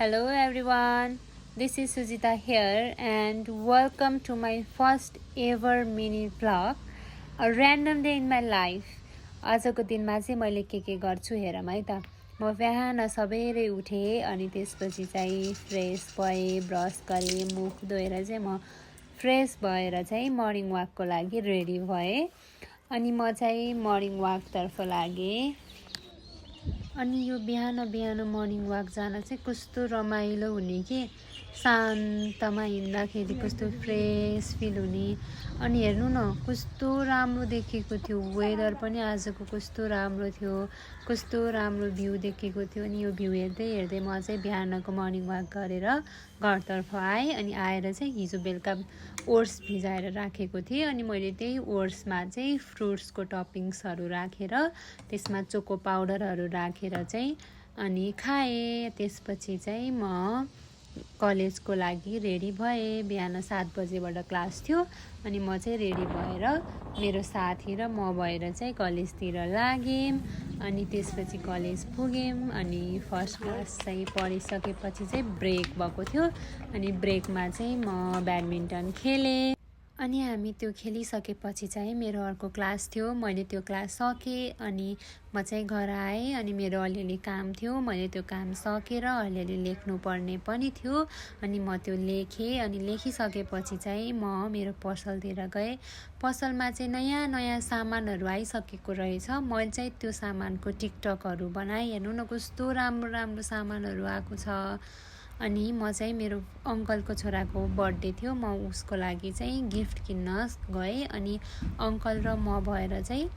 Hello everyone, this is Sujita here and welcome to my first ever mini vlog, a random day in my life. आजको दिनमा चाहिँ मैले के गर्छु हेरौँ है त। म बिहान सबेरै उठे अनि त्यसपछि चाहिँ फ्रेस भए, ब्रस गरे, मुख धोएर चाहिँ म फ्रेस भएर चाहिँ मर्निङ वाकको लागि रेडी भए। अनि म चाहिँ मर्निङ वाक तर्फ लागे। अनि यो बिहान मर्निङ वाक जान चाहिँ कस्तो रमाइलो हुने कि शान्तमा हिँड्दाखेरि कस्तो फ्रेस फिल हुने। अनि हेर्नु न कस्तो राम्रो देखेको थियो, वेदर पनि आजको कस्तो राम्रो थियो, कस्तो राम्रो भ्यू देखेको थियो। अनि यो भ्यू हेर्दै हेर्दै म चाहिँ बिहानको मर्निङ वाक गरेर घरतर्फ आएँ। अनि आएर चाहिँ हिजो बेलुका ओट्स भिजाएर राखेको थिएँ। अनि मैले त्यही ओट्समा चाहिँ फ्रुट्सको टपिङ्सहरू राखेर त्यसमा चोको पाउडरहरू राखेर चाहिँ अनि खाएँ। त्यसपछि चाहिँ म कलेजको लागि रेडी भएँ। बिहान 7 बजेबाट क्लास थियो अनि म चाहिँ रेडी भएर मेरो साथी र म भएर चाहिँ कलेजतिर लाग्यौँ। अनि त्यसपछि कलेज पुग्यौँ। अनि फर्स्ट क्लास चाहिँ पढिसकेपछि चाहिँ ब्रेक भएको थियो। अनि ब्रेकमा चाहिँ म ब्याडमिन्टन खेलेँ। अनि हामी त्यो खेलिसकेपछि चाहिँ मेरो अर्को क्लास थियो, मैले त्यो क्लास सकेँ। अनि म चाहिँ घर आएँ। अनि मेरो अलिअलि काम थियो, मैले त्यो काम सकेर अलिअलि लेख्नु पर्ने पनि थियो। अनि म त्यो लेखेँ। अनि लेखिसकेपछि चाहिँ म मेरो पसलतिर गएँ। पसलमा चाहिँ नयाँ नयाँ सामानहरू आइसकेको रहेछ। मैले चाहिँ त्यो सामानको टिकटकहरू बनाएँ। हेर्नु न कस्तो राम्रो राम्रो सामानहरू आएको छ। अनि म चाहिँ मेरो अङ्कलको छोराको बर्थडे थियो, म उसको लागि चाहिँ गिफ्ट किन्न गएँ। अनि अङ्कल र म भएर चाहिँ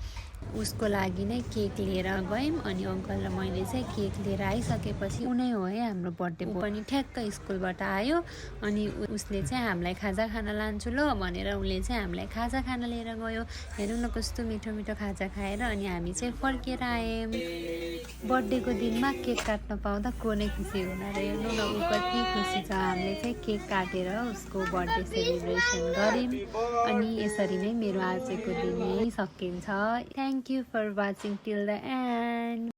उसको लागि नै केक लिएर गयौँ। अनि अङ्कल र मैले चाहिँ केक लिएर आइसकेपछि उनै हो है हाम्रो बर्थडे पनि ठ्याक्क स्कुलबाट आयो। अनि उसले चाहिँ हामीलाई खाजा खान लान्छु ल भनेर उसले चाहिँ हामीलाई खाजा खान लिएर गयो। हेर्नु न कस्तो मिठो मिठो खाजा खाएर अनि हामी चाहिँ फर्केर आयौँ। बर्थडेको दिनमा केक काट्न पाउँदा को नै खुसी हुन र। हेर्नु न ऊ कति खुसी छ। हामीले चाहिँ केक काटेर उसको बर्थडे सेलिब्रेसन गऱ्यौँ। अनि यसरी नै मेरो आजको दिन यही सकिन्छ। Thank you for watching till the end.